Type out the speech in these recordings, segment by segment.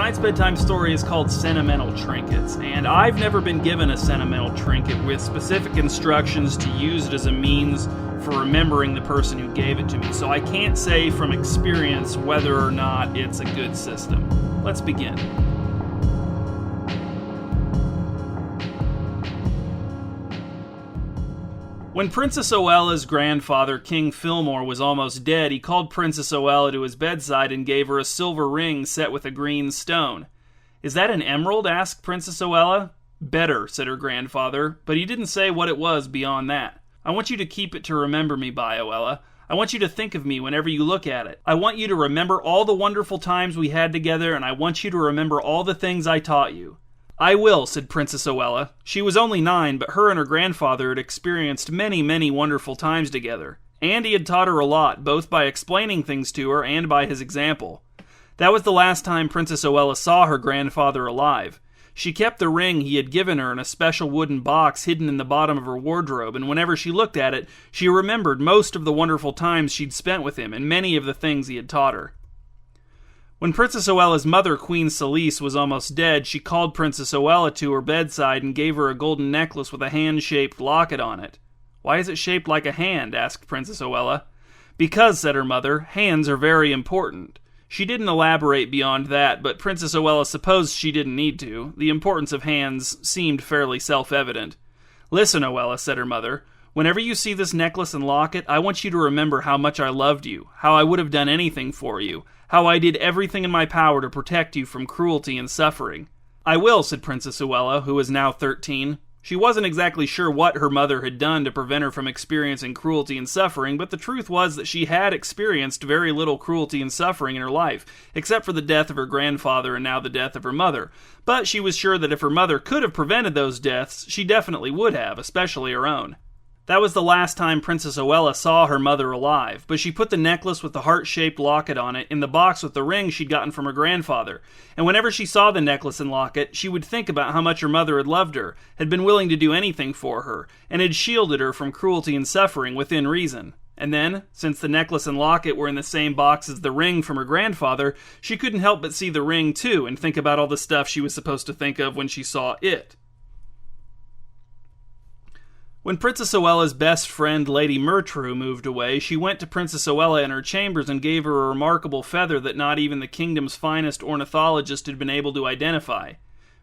Tonight's bedtime story is called Sentimental Trinkets, and I've never been given a sentimental trinket with specific instructions to use it as a means for remembering the person who gave it to me, so I can't say from experience whether or not it's a good system. Let's begin. When Princess Oella's grandfather, King Fillmore, was almost dead, he called Princess Oella to his bedside and gave her a silver ring set with a green stone. "Is that an emerald?" asked Princess Oella. "Better," said her grandfather, but he didn't say what it was beyond that. "I want you to keep it to remember me by, Oella. I want you to think of me whenever you look at it. I want you to remember all the wonderful times we had together, and I want you to remember all the things I taught you." "I will," said Princess Oella. She was only 9, but her and her grandfather had experienced many, many wonderful times together. And he had taught her a lot, both by explaining things to her and by his example. That was the last time Princess Oella saw her grandfather alive. She kept the ring he had given her in a special wooden box hidden in the bottom of her wardrobe, and whenever she looked at it, she remembered most of the wonderful times she'd spent with him and many of the things he had taught her. When Princess Oella's mother, Queen Celise, was almost dead, she called Princess Oella to her bedside and gave her a golden necklace with a hand-shaped locket on it. "Why is it shaped like a hand?" asked Princess Oella. "Because," said her mother, "hands are very important." She didn't elaborate beyond that, but Princess Oella supposed she didn't need to. The importance of hands seemed fairly self-evident. "Listen, Oella," said her mother. "Whenever you see this necklace and locket, I want you to remember how much I loved you, how I would have done anything for you, how I did everything in my power to protect you from cruelty and suffering." "I will," said Princess Oella, who was now 13. She wasn't exactly sure what her mother had done to prevent her from experiencing cruelty and suffering, but the truth was that she had experienced very little cruelty and suffering in her life, except for the death of her grandfather and now the death of her mother. But she was sure that if her mother could have prevented those deaths, she definitely would have, especially her own. That was the last time Princess Oella saw her mother alive, but she put the necklace with the heart-shaped locket on it in the box with the ring she'd gotten from her grandfather, and whenever she saw the necklace and locket, she would think about how much her mother had loved her, had been willing to do anything for her, and had shielded her from cruelty and suffering within reason. And then, since the necklace and locket were in the same box as the ring from her grandfather, she couldn't help but see the ring too, and think about all the stuff she was supposed to think of when she saw it. When Princess Oella's best friend, Lady Mertru, moved away, she went to Princess Oella in her chambers and gave her a remarkable feather that not even the kingdom's finest ornithologist had been able to identify.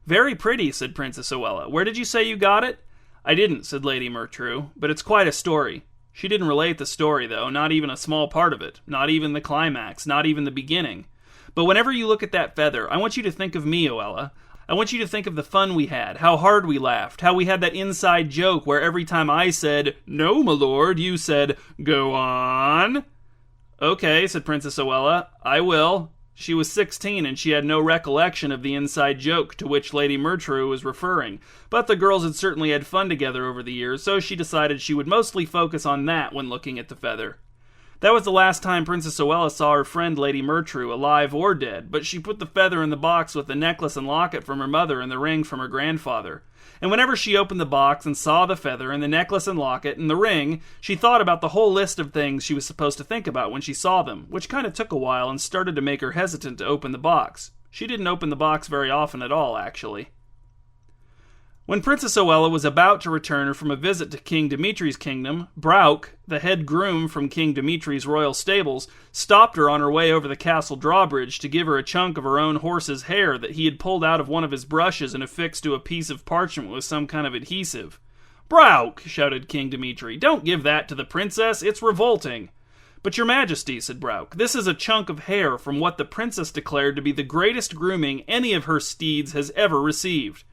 "Very pretty," said Princess Oella. "Where did you say you got it?" "I didn't," said Lady Mertru, "but it's quite a story." She didn't relate the story, though, not even a small part of it, not even the climax, not even the beginning. "But whenever you look at that feather, I want you to think of me, Oella. I want you to think of the fun we had, how hard we laughed, how we had that inside joke where every time I said, 'No, my lord,' you said, 'Go on.'" "Okay," said Princess Oella, "I will." She was 16 and she had no recollection of the inside joke to which Lady Mertru was referring, but the girls had certainly had fun together over the years, so she decided she would mostly focus on that when looking at the feather. That was the last time Princess Oella saw her friend Lady Mertru, alive or dead, but she put the feather in the box with the necklace and locket from her mother and the ring from her grandfather. And whenever she opened the box and saw the feather and the necklace and locket and the ring, she thought about the whole list of things she was supposed to think about when she saw them, which kind of took a while and started to make her hesitant to open the box. She didn't open the box very often at all, actually. When Princess Oella was about to return from a visit to King Dimitri's kingdom, Brauch, the head groom from King Dimitri's royal stables, stopped her on her way over the castle drawbridge to give her a chunk of her own horse's hair that he had pulled out of one of his brushes and affixed to a piece of parchment with some kind of adhesive. "Brauch!" shouted King Dimitri. "Don't give that to the princess, it's revolting." "But your majesty," said Brauch, "this is a chunk of hair from what the princess declared to be the greatest grooming any of her steeds has ever received."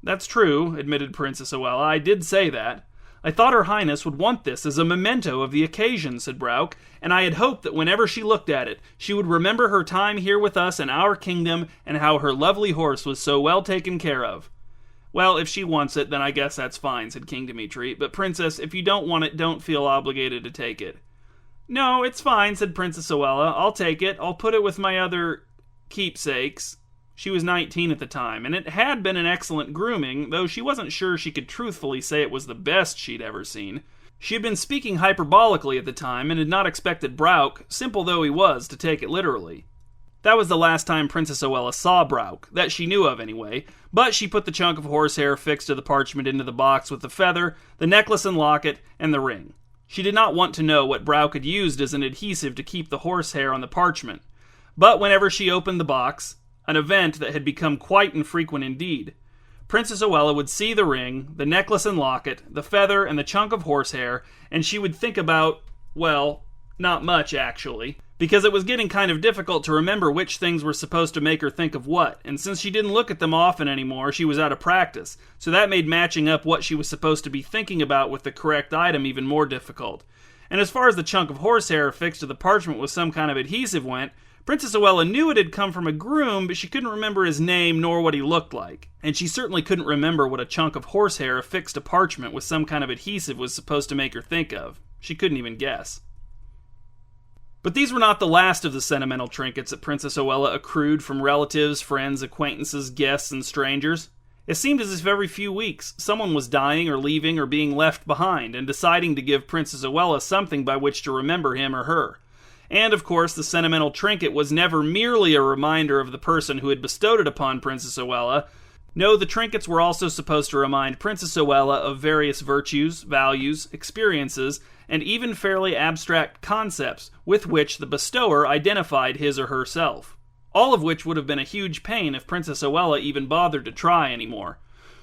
"That's true," admitted Princess Oella. "I did say that." "I thought her highness would want this as a memento of the occasion," said Brauch, "and I had hoped that whenever she looked at it, she would remember her time here with us in our kingdom and how her lovely horse was so well taken care of." "Well, if she wants it, then I guess that's fine," said King Dimitri. "But, Princess, if you don't want it, don't feel obligated to take it." "No, it's fine," said Princess Oella. "I'll take it. I'll put it with my other keepsakes." She was 19 at the time, and it had been an excellent grooming, though she wasn't sure she could truthfully say it was the best she'd ever seen. She had been speaking hyperbolically at the time, and had not expected Brauch, simple though he was, to take it literally. That was the last time Princess Oella saw Brauch, that she knew of anyway, but she put the chunk of horsehair fixed to the parchment into the box with the feather, the necklace and locket, and the ring. She did not want to know what Brauch had used as an adhesive to keep the horsehair on the parchment. But whenever she opened the box, an event that had become quite infrequent indeed, Princess Oella would see the ring, the necklace and locket, the feather, and the chunk of horsehair, and she would think about, well, not much actually, because it was getting kind of difficult to remember which things were supposed to make her think of what, and since she didn't look at them often anymore, she was out of practice, so that made matching up what she was supposed to be thinking about with the correct item even more difficult. And as far as the chunk of horsehair affixed to the parchment with some kind of adhesive went, Princess Oella knew it had come from a groom, but she couldn't remember his name nor what he looked like, and she certainly couldn't remember what a chunk of horsehair affixed to parchment with some kind of adhesive was supposed to make her think of. She couldn't even guess. But these were not the last of the sentimental trinkets that Princess Oella accrued from relatives, friends, acquaintances, guests, and strangers. It seemed as if every few weeks someone was dying or leaving or being left behind and deciding to give Princess Oella something by which to remember him or her. And, of course, the sentimental trinket was never merely a reminder of the person who had bestowed it upon Princess Oella. No, the trinkets were also supposed to remind Princess Oella of various virtues, values, experiences, and even fairly abstract concepts with which the bestower identified his or herself. All of which would have been a huge pain if Princess Oella even bothered to try anymore.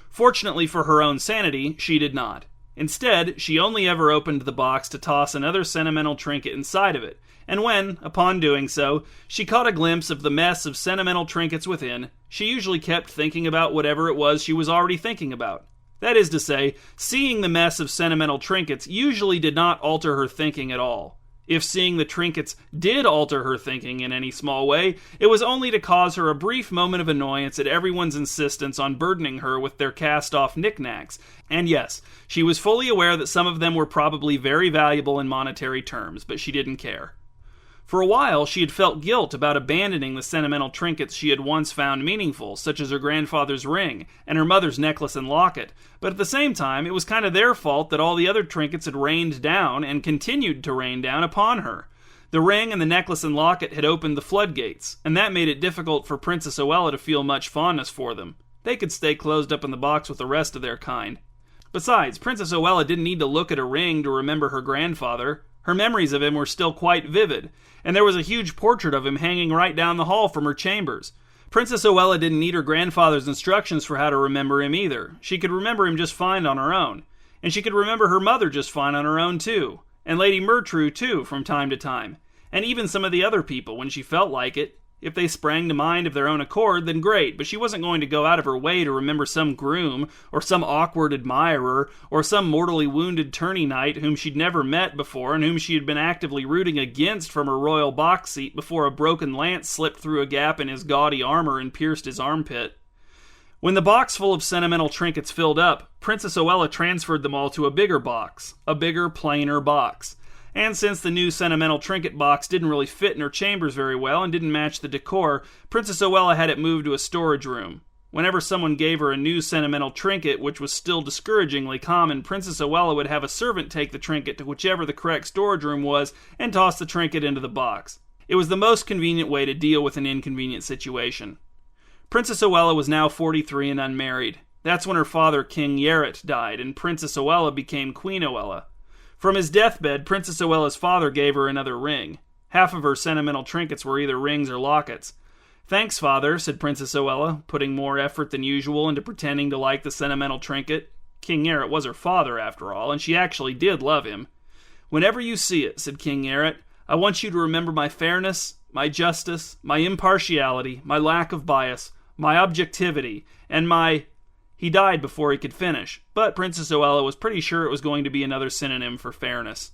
Fortunately for her own sanity, she did not. Instead, she only ever opened the box to toss another sentimental trinket inside of it, and when, upon doing so, she caught a glimpse of the mess of sentimental trinkets within, she usually kept thinking about whatever it was she was already thinking about. That is to say, seeing the mess of sentimental trinkets usually did not alter her thinking at all. If seeing the trinkets did alter her thinking in any small way, it was only to cause her a brief moment of annoyance at everyone's insistence on burdening her with their cast-off knickknacks. And yes, she was fully aware that some of them were probably very valuable in monetary terms, but she didn't care. For a while, she had felt guilt about abandoning the sentimental trinkets she had once found meaningful, such as her grandfather's ring and her mother's necklace and locket, but at the same time, it was kind of their fault that all the other trinkets had rained down and continued to rain down upon her. The ring and the necklace and locket had opened the floodgates, and that made it difficult for Princess Oella to feel much fondness for them. They could stay closed up in the box with the rest of their kind. Besides, Princess Oella didn't need to look at a ring to remember her grandfather. Her memories of him were still quite vivid, and there was a huge portrait of him hanging right down the hall from her chambers. Princess Oella didn't need her grandfather's instructions for how to remember him either. She could remember him just fine on her own. And she could remember her mother just fine on her own too. And Lady Mertru too, from time to time. And even some of the other people when she felt like it. If they sprang to mind of their own accord, then great, but she wasn't going to go out of her way to remember some groom, or some awkward admirer, or some mortally wounded tourney knight whom she'd never met before and whom she had been actively rooting against from her royal box seat before a broken lance slipped through a gap in his gaudy armor and pierced his armpit. When the box full of sentimental trinkets filled up, Princess Oella transferred them all to a bigger box, a bigger, plainer box. And since the new sentimental trinket box didn't really fit in her chambers very well and didn't match the decor, Princess Oella had it moved to a storage room. Whenever someone gave her a new sentimental trinket, which was still discouragingly common, Princess Oella would have a servant take the trinket to whichever the correct storage room was and toss the trinket into the box. It was the most convenient way to deal with an inconvenient situation. Princess Oella was now 43 and unmarried. That's when her father, King Yarret, died, and Princess Oella became Queen Oella. From his deathbed, Princess Oella's father gave her another ring. Half of her sentimental trinkets were either rings or lockets. "Thanks, father," said Princess Oella, putting more effort than usual into pretending to like the sentimental trinket. King Yarret was her father, after all, and she actually did love him. "Whenever you see it," said King Yarret, "I want you to remember my fairness, my justice, my impartiality, my lack of bias, my objectivity, and my..." He died before he could finish, but Princess Oella was pretty sure it was going to be another synonym for fairness.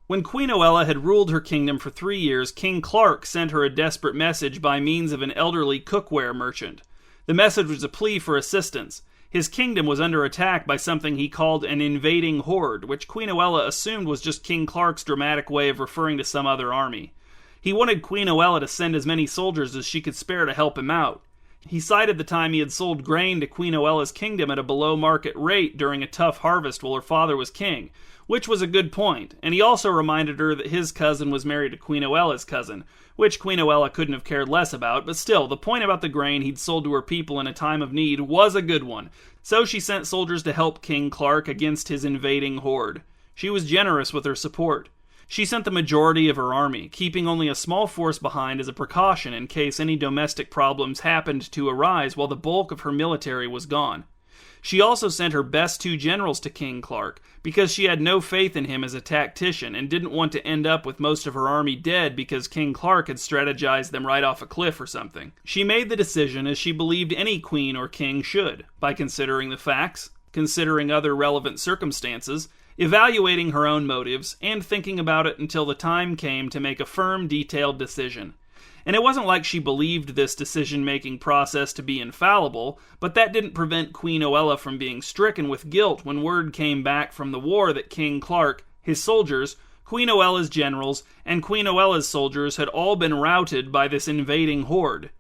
When Queen Oella had ruled her kingdom for 3 years, King Clark sent her a desperate message by means of an elderly cookware merchant. The message was a plea for assistance. His kingdom was under attack by something he called an invading horde, which Queen Oella assumed was just King Clark's dramatic way of referring to some other army. He wanted Queen Oella to send as many soldiers as she could spare to help him out. He cited the time he had sold grain to Queen Oella's kingdom at a below-market rate during a tough harvest while her father was king, which was a good point, and he also reminded her that his cousin was married to Queen Oella's cousin, which Queen Oella couldn't have cared less about, but still, the point about the grain he'd sold to her people in a time of need was a good one, so she sent soldiers to help King Clark against his invading horde. She was generous with her support. She sent the majority of her army, keeping only a small force behind as a precaution in case any domestic problems happened to arise while the bulk of her military was gone. She also sent her best 2 generals to King Clark, because she had no faith in him as a tactician and didn't want to end up with most of her army dead because King Clark had strategized them right off a cliff or something. She made the decision as she believed any queen or king should, by considering the facts, considering other relevant circumstances, evaluating her own motives, and thinking about it until the time came to make a firm, detailed decision. And it wasn't like she believed this decision-making process to be infallible, but that didn't prevent Queen Oella from being stricken with guilt when word came back from the war that King Clark, his soldiers, Queen Oella's generals, and Queen Oella's soldiers had all been routed by this invading horde.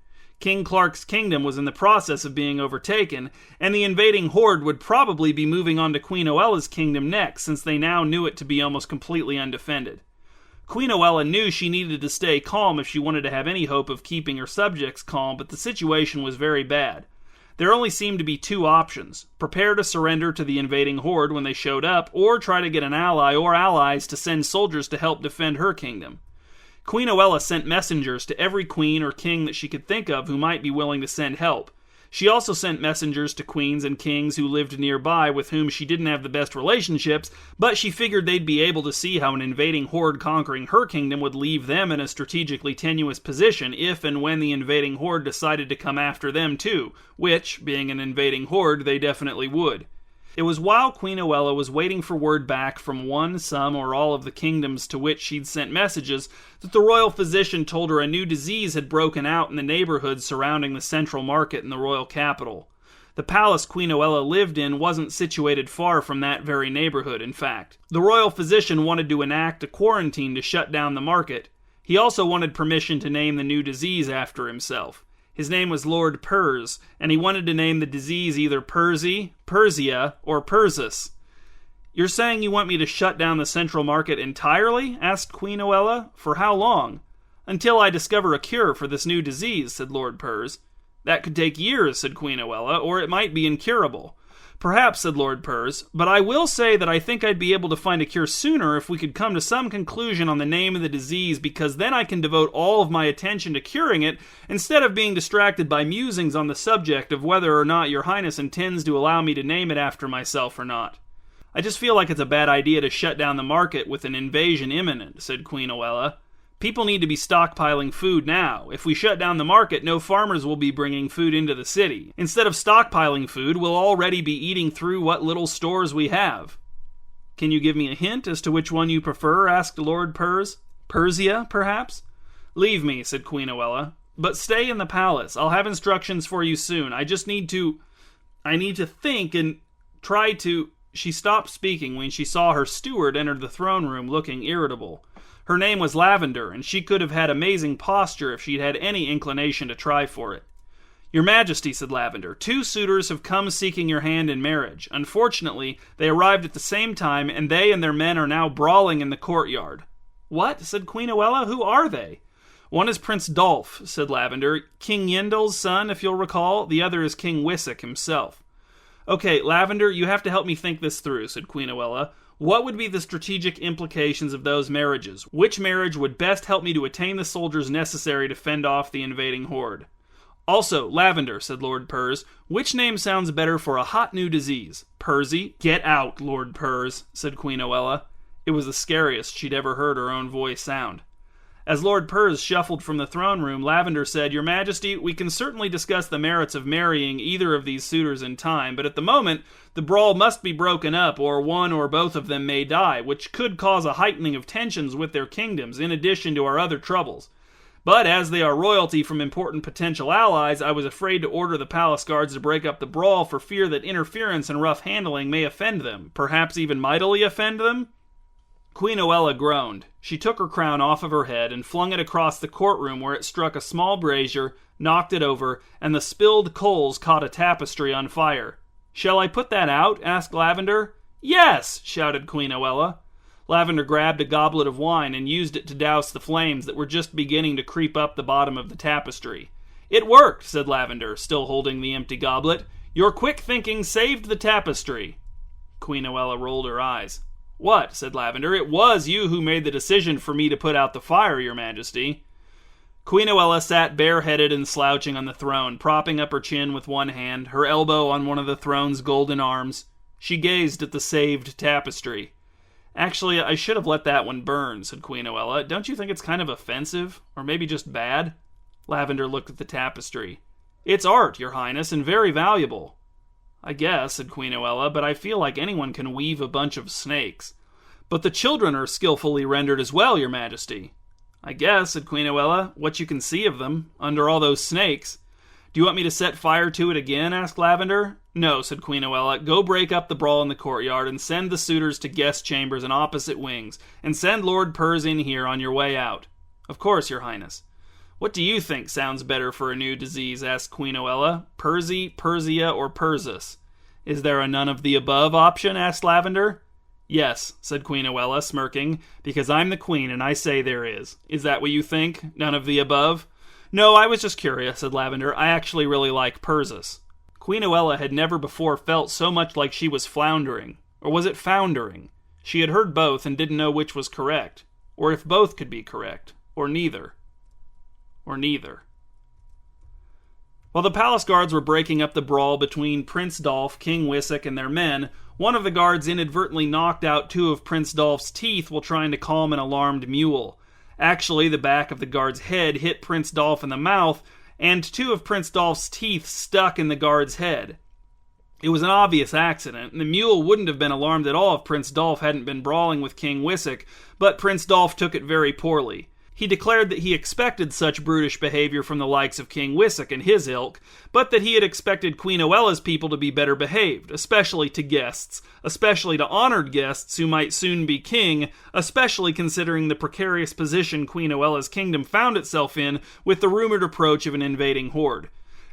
King Clark's kingdom was in the process of being overtaken, and the invading horde would probably be moving on to Queen Oella's kingdom next, since they now knew it to be almost completely undefended. Queen Oella knew she needed to stay calm if she wanted to have any hope of keeping her subjects calm, but the situation was very bad. There only seemed to be 2 options: prepare to surrender to the invading horde when they showed up, or try to get an ally or allies to send soldiers to help defend her kingdom. Queen Oella sent messengers to every queen or king that she could think of who might be willing to send help. She also sent messengers to queens and kings who lived nearby with whom she didn't have the best relationships, but she figured they'd be able to see how an invading horde conquering her kingdom would leave them in a strategically tenuous position if and when the invading horde decided to come after them too, which, being an invading horde, they definitely would. It was while Queen Oella was waiting for word back from one, some, or all of the kingdoms to which she'd sent messages that the royal physician told her a new disease had broken out in the neighborhood surrounding the central market in the royal capital. The palace Queen Oella lived in wasn't situated far from that very neighborhood, in fact. The royal physician wanted to enact a quarantine to shut down the market. He also wanted permission to name the new disease after himself. His name was Lord Pers, and he wanted to name the disease either Persy, Persia, or Persis. "You're saying you want me to shut down the central market entirely?" asked Queen Oella. "For how long?" "Until I discover a cure for this new disease," said Lord Pers. "That could take years," said Queen Oella, "or it might be incurable." "Perhaps," said Lord Pers, "but I will say that I think I'd be able to find a cure sooner if we could come to some conclusion on the name of the disease, because then I can devote all of my attention to curing it instead of being distracted by musings on the subject of whether or not your highness intends to allow me to name it after myself or not." "I just feel like it's a bad idea to shut down the market with an invasion imminent," said Queen Oella. "People need to be stockpiling food now. If we shut down the market, no farmers will be bringing food into the city. Instead of stockpiling food, we'll already be eating through what little stores we have." "Can you give me a hint as to which one you prefer?" asked Lord Pers. "Persia, perhaps?" "Leave me," said Queen Oella. "But stay in the palace. I'll have instructions for you soon. I need to think and try to..." She stopped speaking when she saw her steward enter the throne room looking irritable. Her name was Lavender, and she could have had amazing posture if she'd had any inclination to try for it. "Your Majesty," said Lavender, "2 suitors have come seeking your hand in marriage. Unfortunately, they arrived at the same time, and they and their men are now brawling in the courtyard." "What?" said Queen Oella. "Who are they?" "One is Prince Dolph," said Lavender, "King Yendel's son, if you'll recall. The other is King Wissac himself." "Okay, Lavender, you have to help me think this through," said Queen Oella. "What would be the strategic implications of those marriages? Which marriage would best help me to attain the soldiers necessary to fend off the invading horde?" "Also, Lavender," said Lord Pers, "which name sounds better for a hot new disease? Persy?" "Get out, Lord Pers," said Queen Oella. It was the scariest she'd ever heard her own voice sound. As Lord Pers shuffled from the throne room, Lavender said, "Your Majesty, we can certainly discuss the merits of marrying either of these suitors in time, but at the moment, the brawl must be broken up, or one or both of them may die, which could cause a heightening of tensions with their kingdoms, in addition to our other troubles. But as they are royalty from important potential allies, I was afraid to order the palace guards to break up the brawl for fear that interference and rough handling may offend them, perhaps even mightily offend them." Queen Oella groaned. She took her crown off of her head and flung it across the courtroom, where it struck a small brazier, knocked it over, and the spilled coals caught a tapestry on fire. "Shall I put that out?" asked Lavender. "Yes!" shouted Queen Oella. Lavender grabbed a goblet of wine and used it to douse the flames that were just beginning to creep up the bottom of the tapestry. "It worked," said Lavender, still holding the empty goblet. "Your quick thinking saved the tapestry." Queen Oella rolled her eyes. "What?" said Lavender. "It was you who made the decision for me to put out the fire, Your Majesty." Queen Oella sat bareheaded and slouching on the throne, propping up her chin with one hand, her elbow on one of the throne's golden arms. She gazed at the saved tapestry. "Actually, I should have let that one burn," said Queen Oella. "Don't you think it's kind of offensive? Or maybe just bad?" Lavender looked at the tapestry. "It's art, Your Highness, and very valuable." "I guess," said Queen Oella, "but I feel like anyone can weave a bunch of snakes." "But the children are skillfully rendered as well, Your Majesty." "I guess," said Queen Oella, "what you can see of them, under all those snakes." "Do you want me to set fire to it again?" asked Lavender. "No," said Queen Oella. "Go break up the brawl in the courtyard, and send the suitors to guest chambers and opposite wings, and send Lord Purrs in here on your way out." "Of course, Your Highness." "What do you think sounds better for a new disease?" asked Queen Oella. "Pursy, Persia, or Purzus?" "Is there a none of the above option?" asked Lavender. "Yes," said Queen Oella, smirking, "because I'm the queen and I say there is. Is that what you think? None of the above?" "No, I was just curious," said Lavender. "I actually really like Purzus." Queen Oella had never before felt so much like she was floundering. Or was it foundering? She had heard both and didn't know which was correct. Or if both could be correct. Or neither. Or neither. While the palace guards were breaking up the brawl between Prince Dolph, King Wissock, and their men, one of the guards inadvertently knocked out two of Prince Dolph's teeth while trying to calm an alarmed mule. Actually, the back of the guard's head hit Prince Dolph in the mouth, and two of Prince Dolph's teeth stuck in the guard's head. It was an obvious accident, and the mule wouldn't have been alarmed at all if Prince Dolph hadn't been brawling with King Wissock, but Prince Dolph took it very poorly. He declared that he expected such brutish behavior from the likes of King Wissock and his ilk, but that he had expected Queen Oella's people to be better behaved, especially to guests, especially to honored guests who might soon be king, especially considering the precarious position Queen Oella's kingdom found itself in with the rumored approach of an invading horde.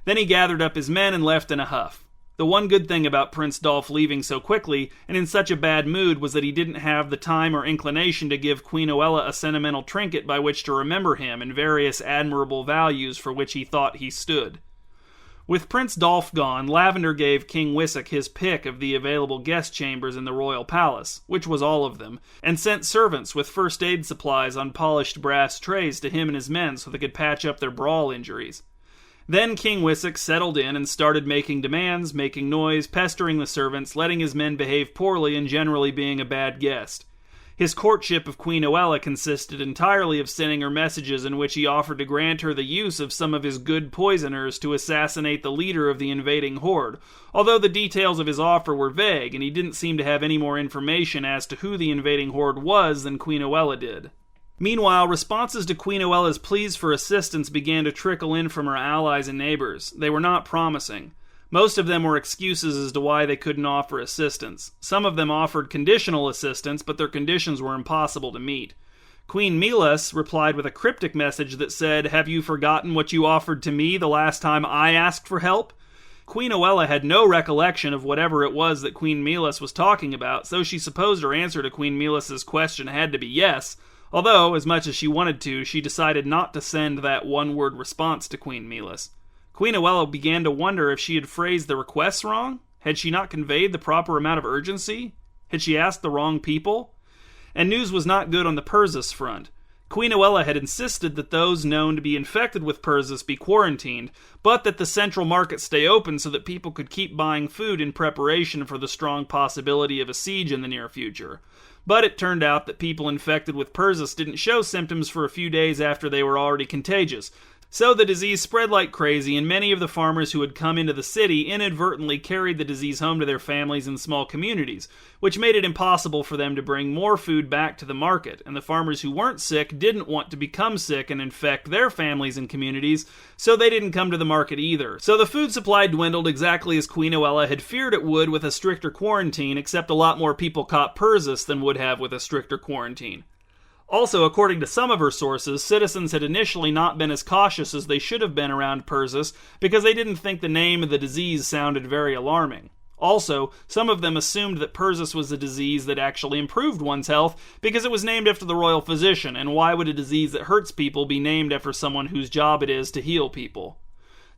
Then he gathered up his men and left in a huff. The one good thing about Prince Dolph leaving so quickly and in such a bad mood was that he didn't have the time or inclination to give Queen Oella a sentimental trinket by which to remember him and various admirable values for which he thought he stood. With Prince Dolph gone, Lavender gave King Wissock his pick of the available guest chambers in the royal palace, which was all of them, and sent servants with first aid supplies on polished brass trays to him and his men so they could patch up their brawl injuries. Then King Wissock settled in and started making demands, making noise, pestering the servants, letting his men behave poorly, and generally being a bad guest. His courtship of Queen Oella consisted entirely of sending her messages in which he offered to grant her the use of some of his good poisoners to assassinate the leader of the invading horde, although the details of his offer were vague, and he didn't seem to have any more information as to who the invading horde was than Queen Oella did. Meanwhile, responses to Queen Oella's pleas for assistance began to trickle in from her allies and neighbors. They were not promising. Most of them were excuses as to why they couldn't offer assistance. Some of them offered conditional assistance, but their conditions were impossible to meet. Queen Milas replied with a cryptic message that said, "Have you forgotten what you offered to me the last time I asked for help?" Queen Oella had no recollection of whatever it was that Queen Milas was talking about, so she supposed her answer to Queen Milas's question had to be yes, although, as much as she wanted to, she decided not to send that one-word response to Queen Milas. Queen Oella began to wonder if she had phrased the requests wrong. Had she not conveyed the proper amount of urgency? Had she asked the wrong people? And news was not good on the Purzus front. Queen Oella had insisted that those known to be infected with Purzus be quarantined, but that the central market stay open so that people could keep buying food in preparation for the strong possibility of a siege in the near future. But it turned out that people infected with Purzus didn't show symptoms for a few days after they were already contagious, So the disease spread like crazy, and many of the farmers who had come into the city inadvertently carried the disease home to their families in small communities, which made it impossible for them to bring more food back to the market, and the farmers who weren't sick didn't want to become sick and infect their families and communities, so they didn't come to the market either. So the food supply dwindled exactly as Queen Oella had feared it would with a stricter quarantine, except a lot more people caught Persis than would have with a stricter quarantine. Also, according to some of her sources, citizens had initially not been as cautious as they should have been around Persis because they didn't think the name of the disease sounded very alarming. Also, some of them assumed that Persis was a disease that actually improved one's health because it was named after the royal physician, and why would a disease that hurts people be named after someone whose job it is to heal people?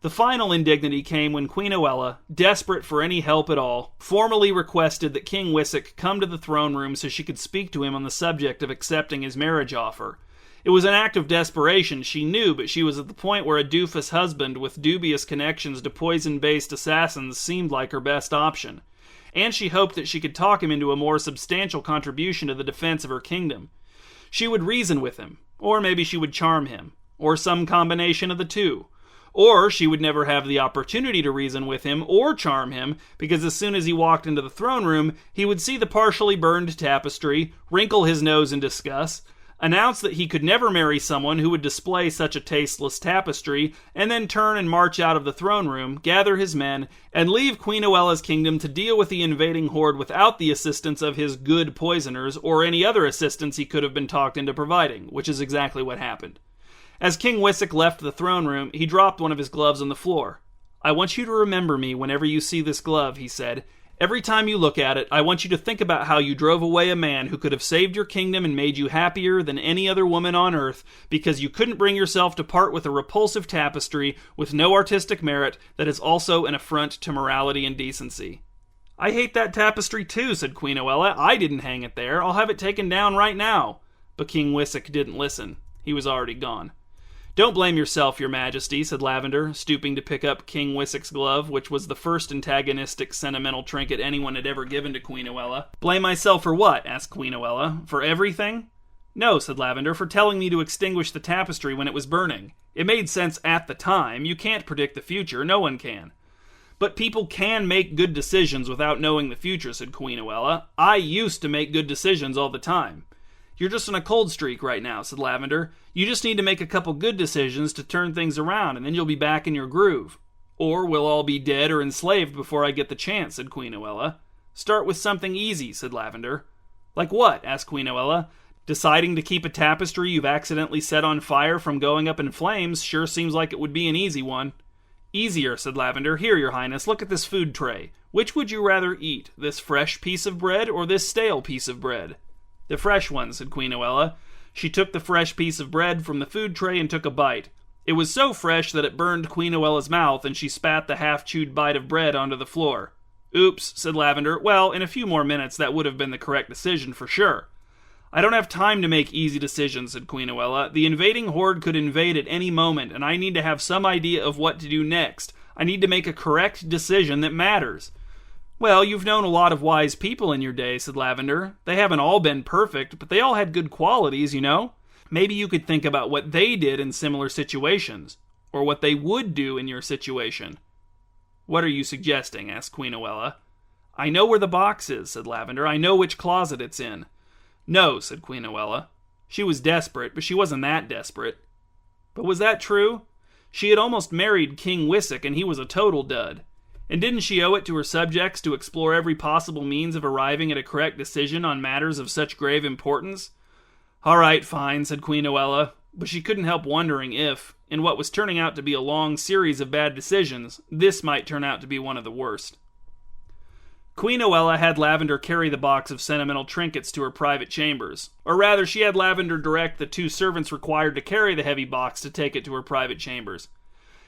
The final indignity came when Queen Oella, desperate for any help at all, formally requested that King Wisic come to the throne room so she could speak to him on the subject of accepting his marriage offer. It was an act of desperation, she knew, but she was at the point where a doofus husband with dubious connections to poison-based assassins seemed like her best option. And she hoped that she could talk him into a more substantial contribution to the defense of her kingdom. She would reason with him, or maybe she would charm him, or some combination of the two. Or she would never have the opportunity to reason with him or charm him, because as soon as he walked into the throne room, he would see the partially burned tapestry, wrinkle his nose in disgust, announce that he could never marry someone who would display such a tasteless tapestry, and then turn and march out of the throne room, gather his men, and leave Queen Oella's kingdom to deal with the invading horde without the assistance of his good poisoners or any other assistance he could have been talked into providing, which is exactly what happened. As King Wisic left the throne room, he dropped one of his gloves on the floor. "I want you to remember me whenever you see this glove," he said. "Every time you look at it, I want you to think about how you drove away a man who could have saved your kingdom and made you happier than any other woman on earth because you couldn't bring yourself to part with a repulsive tapestry with no artistic merit that is also an affront to morality and decency." "I hate that tapestry too," said Queen Oella. "I didn't hang it there. I'll have it taken down right now." But King Wisic didn't listen. He was already gone. "Don't blame yourself, your majesty," said Lavender, stooping to pick up King Wisic's glove, which was the first antagonistic sentimental trinket anyone had ever given to Queen Oella. "Blame myself for what?" asked Queen Oella. "For everything?" "No," said Lavender, "for telling me to extinguish the tapestry when it was burning. It made sense at the time. You can't predict the future. No one can." "But people can make good decisions without knowing the future," said Queen Oella. "I used to make good decisions all the time." "You're just on a cold streak right now," said Lavender. "You just need to make a couple good decisions to turn things around, and then you'll be back in your groove." "Or we'll all be dead or enslaved before I get the chance," said Queen Oella. "Start with something easy," said Lavender. "Like what?" asked Queen Oella. "Deciding to keep a tapestry you've accidentally set on fire from going up in flames sure seems like it would be an easy one." "Easier," said Lavender. "Here, your highness, look at this food tray. Which would you rather eat, this fresh piece of bread or this stale piece of bread?" "The fresh one," said Queen Oella. She took the fresh piece of bread from the food tray and took a bite. It was so fresh that it burned Queen Oella's mouth, and she spat the half-chewed bite of bread onto the floor. "Oops," said Lavender. "Well, in a few more minutes that would have been the correct decision for sure." "I don't have time to make easy decisions," said Queen Oella. "The invading horde could invade at any moment, and I need to have some idea of what to do next. I need to make a correct decision that matters." "Well, you've known a lot of wise people in your day," said Lavender. "They haven't all been perfect, but they all had good qualities, you know? Maybe you could think about what they did in similar situations, or what they would do in your situation." "What are you suggesting?" asked Queen Oella. "I know where the box is," said Lavender. "I know which closet it's in." "No," said Queen Oella. She was desperate, but she wasn't that desperate. But was that true? She had almost married King Wisic, and he was a total dud. And didn't she owe it to her subjects to explore every possible means of arriving at a correct decision on matters of such grave importance? "All right, fine," said Queen Oella, but she couldn't help wondering if, in what was turning out to be a long series of bad decisions, this might turn out to be one of the worst. Queen Oella had Lavender carry the box of sentimental trinkets to her private chambers. Or rather, she had Lavender direct the 2 servants required to carry the heavy box to take it to her private chambers.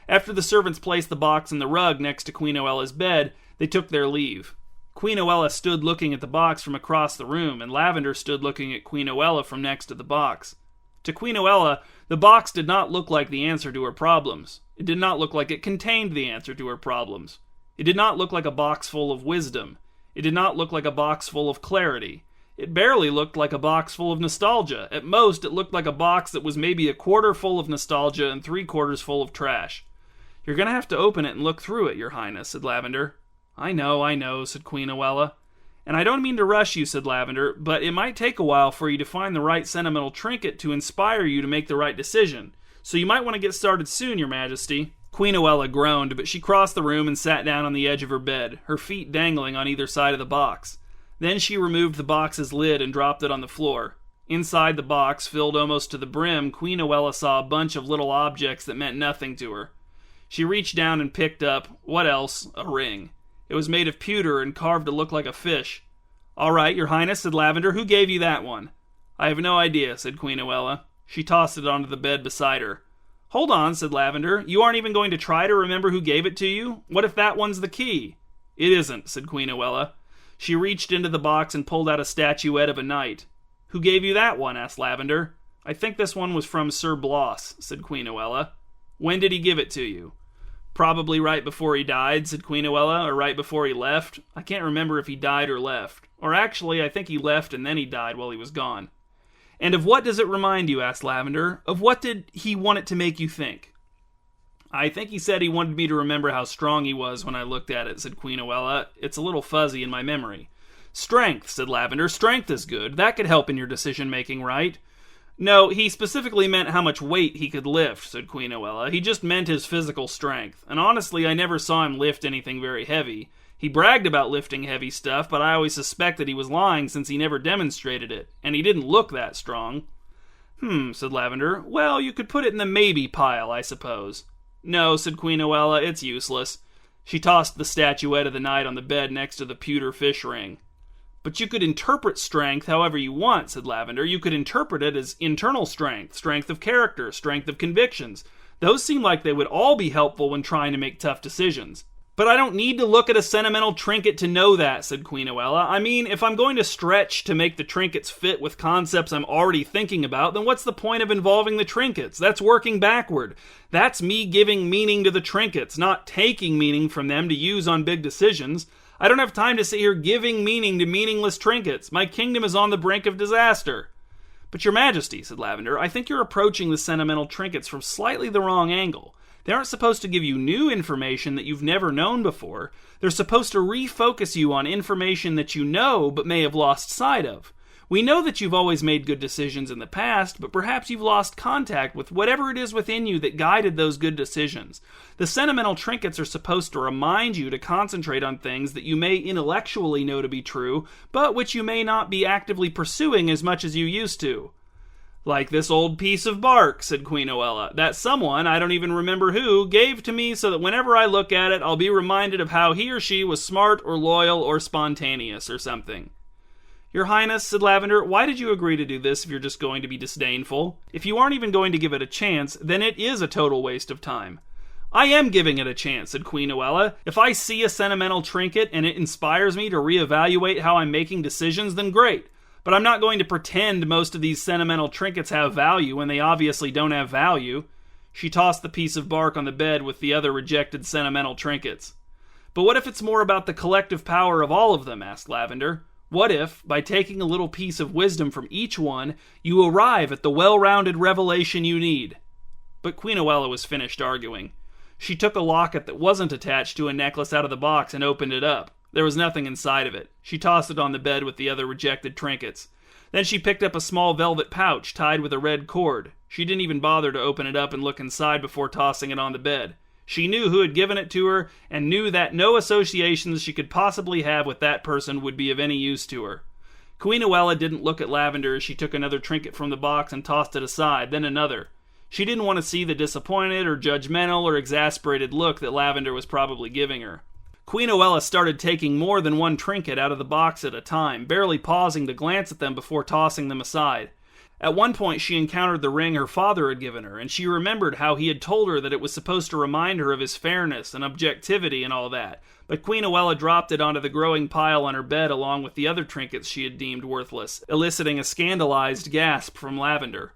After the servants placed the box in the rug next to Queen Oella's bed, they took their leave. Queen Oella stood looking at the box from across the room, and Lavender stood looking at Queen Oella from next to the box. To Queen Oella, the box did not look like the answer to her problems. It did not look like it contained the answer to her problems. It did not look like a box full of wisdom. It did not look like a box full of clarity. It barely looked like a box full of nostalgia. At most, it looked like a box that was maybe a quarter full of nostalgia and 3/4 full of trash. "You're going to have to open it and look through it, Your Highness," said Lavender. I know," said Queen Oella. "And I don't mean to rush you," said Lavender, "but it might take a while for you to find the right sentimental trinket to inspire you to make the right decision. So you might want to get started soon, Your Majesty." Queen Oella groaned, but she crossed the room and sat down on the edge of her bed, her feet dangling on either side of the box. Then she removed the box's lid and dropped it on the floor. Inside the box, filled almost to the brim, Queen Oella saw a bunch of little objects that meant nothing to her. She reached down and picked up, what else? A ring. It was made of pewter and carved to look like a fish. "All right, Your Highness," said Lavender. "Who gave you that one?" "I have no idea," said Queen Oella. She tossed it onto the bed beside her. "Hold on," said Lavender. "You aren't even going to try to remember who gave it to you? What if that one's the key?" "It isn't," said Queen Oella. She reached into the box and pulled out a statuette of a knight. "Who gave you that one?" asked Lavender. "I think this one was from Sir Bloss," said Queen Oella. "When did he give it to you?" "Probably right before he died," said Queen Oella, "or right before he left. I can't remember if he died or left. Or actually, I think he left and then he died while he was gone." "And of what does it remind you?" asked Lavender. "Of what did he want it to make you think?" "I think he said he wanted me to remember how strong he was when I looked at it," said Queen Oella. "It's a little fuzzy in my memory." "Strength," said Lavender. "Strength is good. That could help in your decision-making, right?" "No, he specifically meant how much weight he could lift," said Queen Oella. "He just meant his physical strength. And honestly, I never saw him lift anything very heavy. He bragged about lifting heavy stuff, but I always suspected he was lying since he never demonstrated it. And he didn't look that strong." Said Lavender. "Well, you could put it in the maybe pile, I suppose." "No," said Queen Oella, "it's useless." She tossed the statuette of the knight on the bed next to the pewter fish ring. "But you could interpret strength however you want," said Lavender. "You could interpret it as internal strength, strength of character, strength of convictions. Those seem like they would all be helpful when trying to make tough decisions." "But I don't need to look at a sentimental trinket to know that," said Queen Oella. "I mean, if I'm going to stretch to make the trinkets fit with concepts I'm already thinking about, then what's the point of involving the trinkets? That's working backward. That's me giving meaning to the trinkets, not taking meaning from them to use on big decisions. I don't have time to sit here giving meaning to meaningless trinkets. My kingdom is on the brink of disaster." "But Your Majesty," said Lavender, "I think you're approaching the sentimental trinkets from slightly the wrong angle. They aren't supposed to give you new information that you've never known before. They're supposed to refocus you on information that you know but may have lost sight of. We know that you've always made good decisions in the past, but perhaps you've lost contact with whatever it is within you that guided those good decisions. The sentimental trinkets are supposed to remind you to concentrate on things that you may intellectually know to be true, but which you may not be actively pursuing as much as you used to." "Like this old piece of bark," said Queen Oella, "that someone, I don't even remember who, gave to me so that whenever I look at it, I'll be reminded of how he or she was smart or loyal or spontaneous or something." "Your Highness," said Lavender, "why did you agree to do this if you're just going to be disdainful? If you aren't even going to give it a chance, then it is a total waste of time." "I am giving it a chance," said Queen Oella. "If I see a sentimental trinket and it inspires me to reevaluate how I'm making decisions, then great. But I'm not going to pretend most of these sentimental trinkets have value when they obviously don't have value." She tossed the piece of bark on the bed with the other rejected sentimental trinkets. "But what if it's more about the collective power of all of them?" asked Lavender. "What if, by taking a little piece of wisdom from each one, you arrive at the well-rounded revelation you need?" But Queen Oella was finished arguing. She took a locket that wasn't attached to a necklace out of the box and opened it up. There was nothing inside of it. She tossed it on the bed with the other rejected trinkets. Then she picked up a small velvet pouch tied with a red cord. She didn't even bother to open it up and look inside before tossing it on the bed. She knew who had given it to her, and knew that no associations she could possibly have with that person would be of any use to her. Queen Oella didn't look at Lavender as she took another trinket from the box and tossed it aside, then another. She didn't want to see the disappointed or judgmental or exasperated look that Lavender was probably giving her. Queen Oella started taking more than one trinket out of the box at a time, barely pausing to glance at them before tossing them aside. At one point she encountered the ring her father had given her, and she remembered how he had told her that it was supposed to remind her of his fairness and objectivity and all that, but Queen Oella dropped it onto the growing pile on her bed along with the other trinkets she had deemed worthless, eliciting a scandalized gasp from Lavender.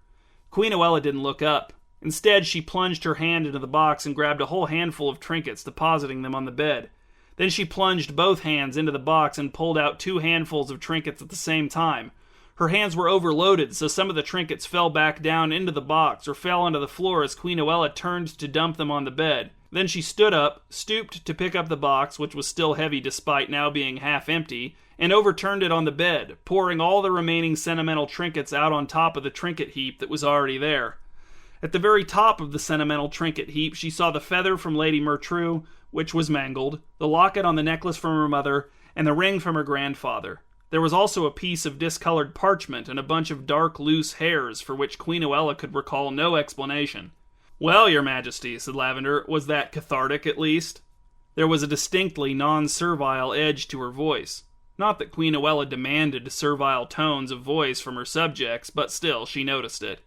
Queen Oella didn't look up. Instead, she plunged her hand into the box and grabbed a whole handful of trinkets, depositing them on the bed. Then she plunged both hands into the box and pulled out 2 handfuls of trinkets at the same time. Her hands were overloaded, so some of the trinkets fell back down into the box or fell onto the floor as Queen Oella turned to dump them on the bed. Then she stood up, stooped to pick up the box, which was still heavy despite now being half empty, and overturned it on the bed, pouring all the remaining sentimental trinkets out on top of the trinket heap that was already there. At the very top of the sentimental trinket heap, she saw the feather from Lady Mertrue, which was mangled, the locket on the necklace from her mother, and the ring from her grandfather. There was also a piece of discolored parchment and a bunch of dark, loose hairs for which Queen Oella could recall no explanation. "Well, Your Majesty," said Lavender, "was that cathartic, at least?" There was a distinctly non-servile edge to her voice. Not that Queen Oella demanded servile tones of voice from her subjects, but still, she noticed it.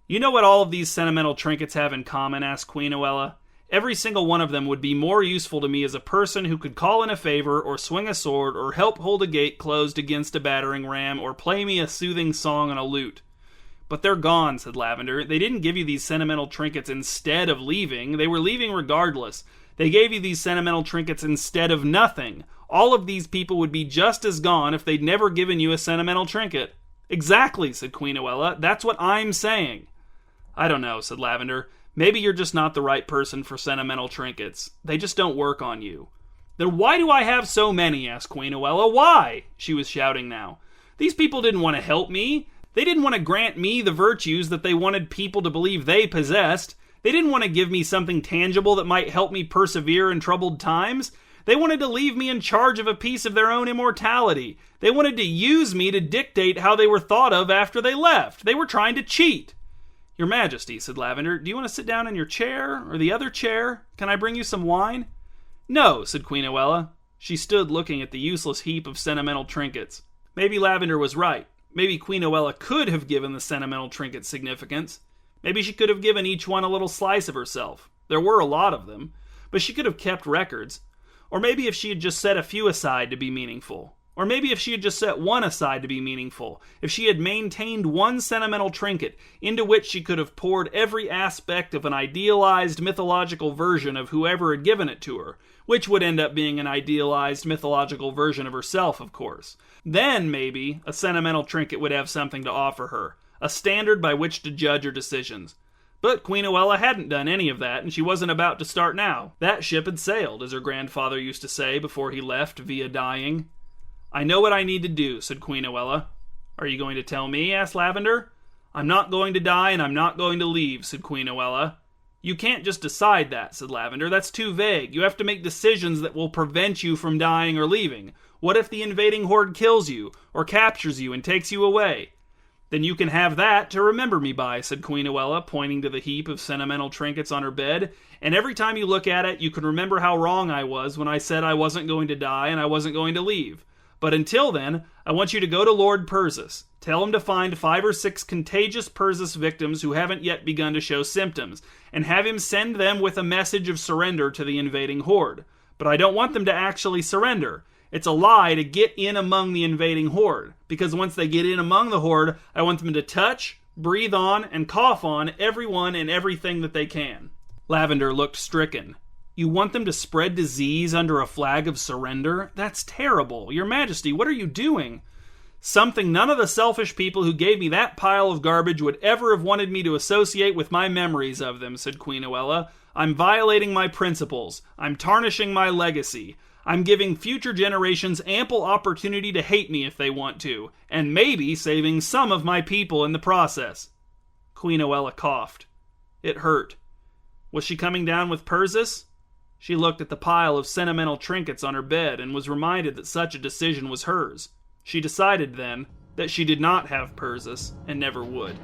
"You know what all of these sentimental trinkets have in common?" asked Queen Oella. "Every single one of them would be more useful to me as a person who could call in a favor, or swing a sword, or help hold a gate closed against a battering ram, or play me a soothing song on a lute." "But they're gone," said Lavender. "They didn't give you these sentimental trinkets instead of leaving. They were leaving regardless. They gave you these sentimental trinkets instead of nothing. All of these people would be just as gone if they'd never given you a sentimental trinket." "Exactly," said Queen Oella. "That's what I'm saying." "I don't know," said Lavender. "Maybe you're just not the right person for sentimental trinkets. They just don't work on you." "Then why do I have so many?" asked Queen Oella. "Why?" She was shouting now. "These people didn't want to help me. They didn't want to grant me the virtues that they wanted people to believe they possessed. They didn't want to give me something tangible that might help me persevere in troubled times. They wanted to leave me in charge of a piece of their own immortality. They wanted to use me to dictate how they were thought of after they left. They were trying to cheat." "Your Majesty," said Lavender, "do you want to sit down in your chair, or the other chair? Can I bring you some wine?" "No," said Queen Oella. She stood looking at the useless heap of sentimental trinkets. Maybe Lavender was right. Maybe Queen Oella could have given the sentimental trinkets significance. Maybe she could have given each one a little slice of herself. There were a lot of them. But she could have kept records. Or maybe if she had just set a few aside to be meaningful. Or maybe if she had just set one aside to be meaningful. If she had maintained one sentimental trinket into which she could have poured every aspect of an idealized mythological version of whoever had given it to her, which would end up being an idealized mythological version of herself, of course. Then, maybe, a sentimental trinket would have something to offer her, a standard by which to judge her decisions. But Queen Oella hadn't done any of that, and she wasn't about to start now. That ship had sailed, as her grandfather used to say before he left via dying. "I know what I need to do," said Queen Oella. "Are you going to tell me?" asked Lavender. "I'm not going to die, and I'm not going to leave," said Queen Oella. "You can't just decide that," said Lavender. "That's too vague. You have to make decisions that will prevent you from dying or leaving. What if the invading horde kills you, or captures you and takes you away?" "Then you can have that to remember me by," said Queen Oella, pointing to the heap of sentimental trinkets on her bed. "And every time you look at it, you can remember how wrong I was when I said I wasn't going to die and I wasn't going to leave. But until then, I want you to go to Lord Persis. Tell him to find 5 or 6 contagious Persis victims who haven't yet begun to show symptoms, and have him send them with a message of surrender to the invading horde. But I don't want them to actually surrender. It's a lie to get in among the invading horde, because once they get in among the horde, I want them to touch, breathe on, and cough on everyone and everything that they can." Lavender looked stricken. "You want them to spread disease under a flag of surrender? That's terrible. Your Majesty, what are you doing?" "Something none of the selfish people who gave me that pile of garbage would ever have wanted me to associate with my memories of them," said Queen Oella. "I'm violating my principles. I'm tarnishing my legacy. I'm giving future generations ample opportunity to hate me if they want to, and maybe saving some of my people in the process." Queen Oella coughed. It hurt. Was she coming down with Persis? She looked at the pile of sentimental trinkets on her bed and was reminded that such a decision was hers. She decided then that she did not have Persis and never would.